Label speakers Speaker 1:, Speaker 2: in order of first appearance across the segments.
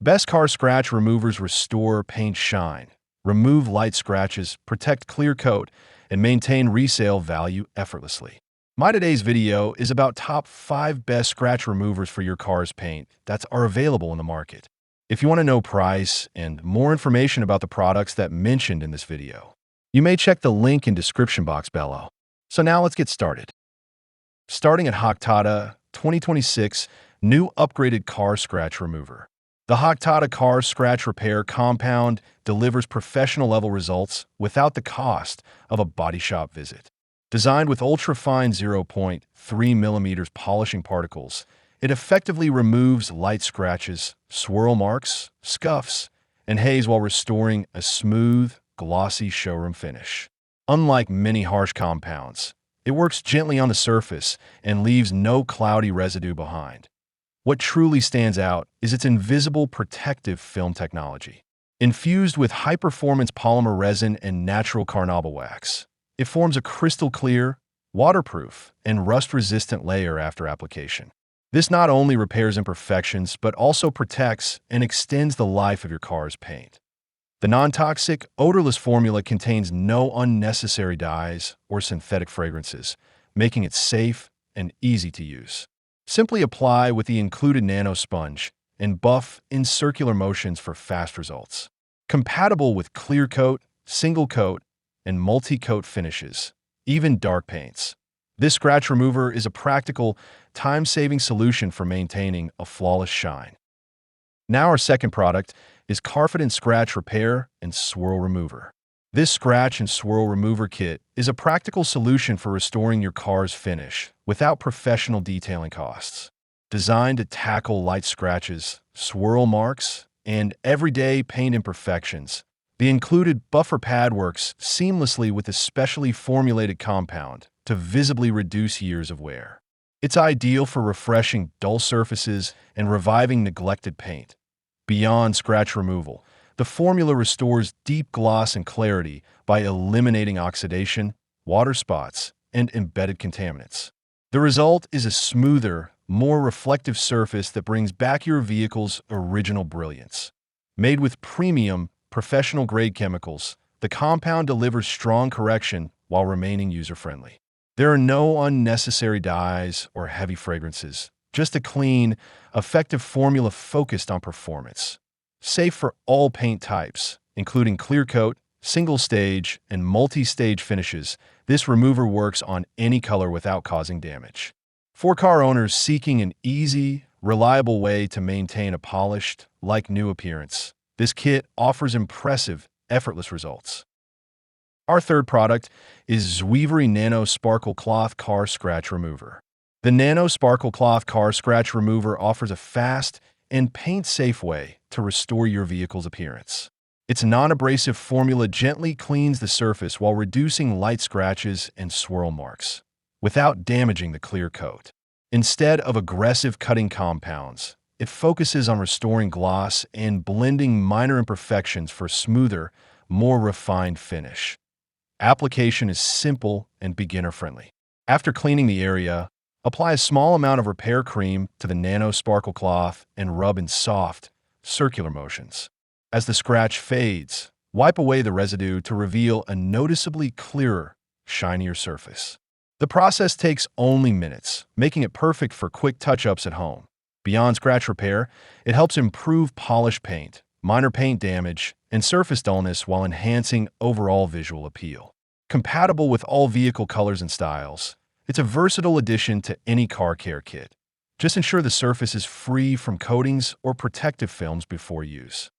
Speaker 1: Best car scratch removers restore paint shine, remove light scratches, protect clear coat, and maintain resale value effortlessly. My today's video is about top 5 best scratch removers for your car's paint that are available in the market. If you want to know price and more information about the products that mentioned in this video, you may check the link in description box below. So now let's get started. Starting at Haktata 2026 New Upgraded Car Scratch Remover. The Haktata Car Scratch Repair Compound delivers professional-level results without the cost of a body shop visit. Designed with ultra-fine 0.3 mm polishing particles, it effectively removes light scratches, swirl marks, scuffs, and haze while restoring a smooth, glossy showroom finish. Unlike many harsh compounds, it works gently on the surface and leaves no cloudy residue behind. What truly stands out is its invisible protective film technology. Infused with high-performance polymer resin and natural carnauba wax, it forms a crystal-clear, waterproof, and rust-resistant layer after application. This not only repairs imperfections, but also protects and extends the life of your car's paint. The non-toxic, odorless formula contains no unnecessary dyes or synthetic fragrances, making it safe and easy to use. Simply apply with the included nano sponge and buff in circular motions for fast results. Compatible with clear coat, single coat, and multi-coat finishes, even dark paints. This scratch remover is a practical, time-saving solution for maintaining a flawless shine. Now our second product is Confident Scratch Repair and Swirl Remover. This scratch and swirl remover kit is a practical solution for restoring your car's finish without professional detailing costs. Designed to tackle light scratches, swirl marks, and everyday paint imperfections, the included buffer pad works seamlessly with a specially formulated compound to visibly reduce years of wear. It's ideal for refreshing dull surfaces and reviving neglected paint. Beyond scratch removal, the formula restores deep gloss and clarity by eliminating oxidation, water spots, and embedded contaminants. The result is a smoother, more reflective surface that brings back your vehicle's original brilliance. Made with premium, professional-grade chemicals, the compound delivers strong correction while remaining user-friendly. There are no unnecessary dyes or heavy fragrances, just a clean, effective formula focused on performance. Safe for all paint types, including clear coat, single-stage, and multi-stage finishes, this remover works on any color without causing damage. For car owners seeking an easy, reliable way to maintain a polished, like-new appearance, this kit offers impressive, effortless results. Our third product is Zwevery Nano Sparkle Cloth Car Scratch Remover. The Nano Sparkle Cloth Car Scratch Remover offers a fast and paint-safe way to restore your vehicle's appearance. Its non-abrasive formula gently cleans the surface while reducing light scratches and swirl marks, without damaging the clear coat. Instead of aggressive cutting compounds, it focuses on restoring gloss and blending minor imperfections for a smoother, more refined finish. Application is simple and beginner-friendly. After cleaning the area, apply a small amount of repair cream to the nano sparkle cloth and rub in soft, circular motions. As the scratch fades, wipe away the residue to reveal a noticeably clearer, shinier surface. The process takes only minutes, making it perfect for quick touch-ups at home. Beyond scratch repair, it helps improve polished paint, minor paint damage, and surface dullness while enhancing overall visual appeal. Compatible with all vehicle colors and styles, it's a versatile addition to any car care kit. Just ensure the surface is free from coatings or protective films before use.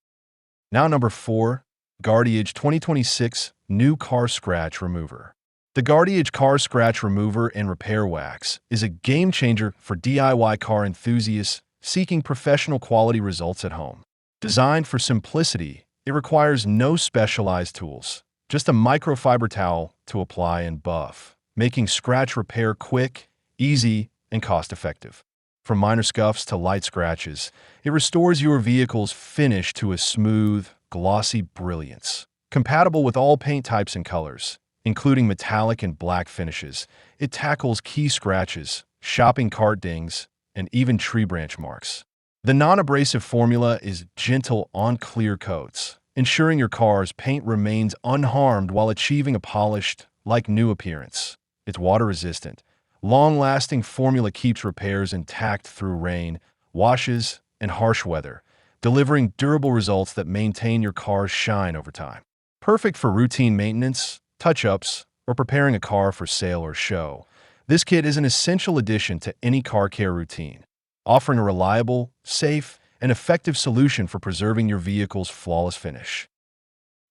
Speaker 1: Now number 4, Guardiage 2026 New Car Scratch Remover. The Guardiage Car Scratch Remover and Repair Wax is a game-changer for DIY car enthusiasts seeking professional quality results at home. Designed for simplicity, it requires no specialized tools, just a microfiber towel to apply and buff, making scratch repair quick, easy, and cost-effective. From minor scuffs to light scratches, it restores your vehicle's finish to a smooth, glossy brilliance. Compatible with all paint types and colors, including metallic and black finishes, it tackles key scratches, shopping cart dings, and even tree branch marks. The non-abrasive formula is gentle on clear coats, ensuring your car's paint remains unharmed while achieving a polished, like new appearance. It's water-resistant. Long-lasting formula keeps repairs intact through rain, washes, and harsh weather, delivering durable results that maintain your car's shine over time. Perfect for routine maintenance, touch-ups, or preparing a car for sale or show, this kit is an essential addition to any car care routine, offering a reliable, safe, and effective solution for preserving your vehicle's flawless finish.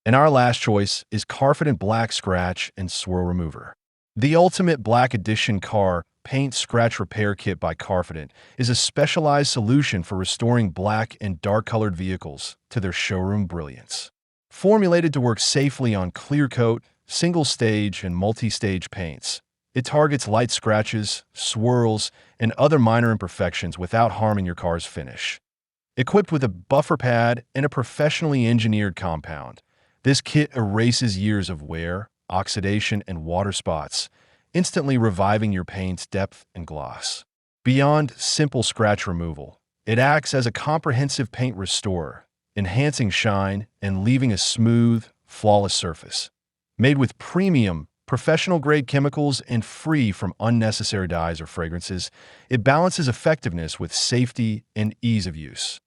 Speaker 1: And our last choice is Carfident Black Scratch and Swirl Remover. The Ultimate Black Edition Car Paint Scratch Repair Kit by Carfident is a specialized solution for restoring black and dark-colored vehicles to their showroom brilliance. Formulated to work safely on clear coat, single-stage, and multi-stage paints, it targets light scratches, swirls, and other minor imperfections without harming your car's finish. Equipped with a buffer pad and a professionally engineered compound, this kit erases years of wear, oxidation, and water spots, instantly reviving your paint's depth and gloss. Beyond simple scratch removal, it acts as a comprehensive paint restorer, enhancing shine and leaving a smooth, flawless surface. Made with premium, professional-grade chemicals and free from unnecessary dyes or fragrances, it balances effectiveness with safety and ease of use.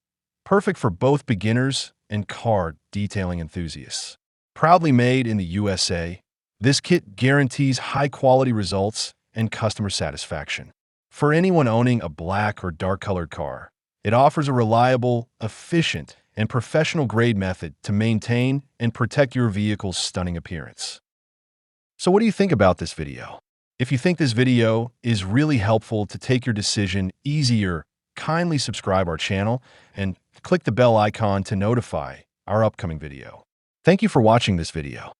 Speaker 1: Perfect for both beginners and car detailing enthusiasts. Proudly made in the USA, this kit guarantees high-quality results and customer satisfaction. For anyone owning a black or dark-colored car, it offers a reliable, efficient, and professional-grade method to maintain and protect your vehicle's stunning appearance. So what do you think about this video? If you think this video is really helpful to take your decision easier, kindly subscribe our channel and click the bell icon to notify our upcoming video. Thank you for watching this video.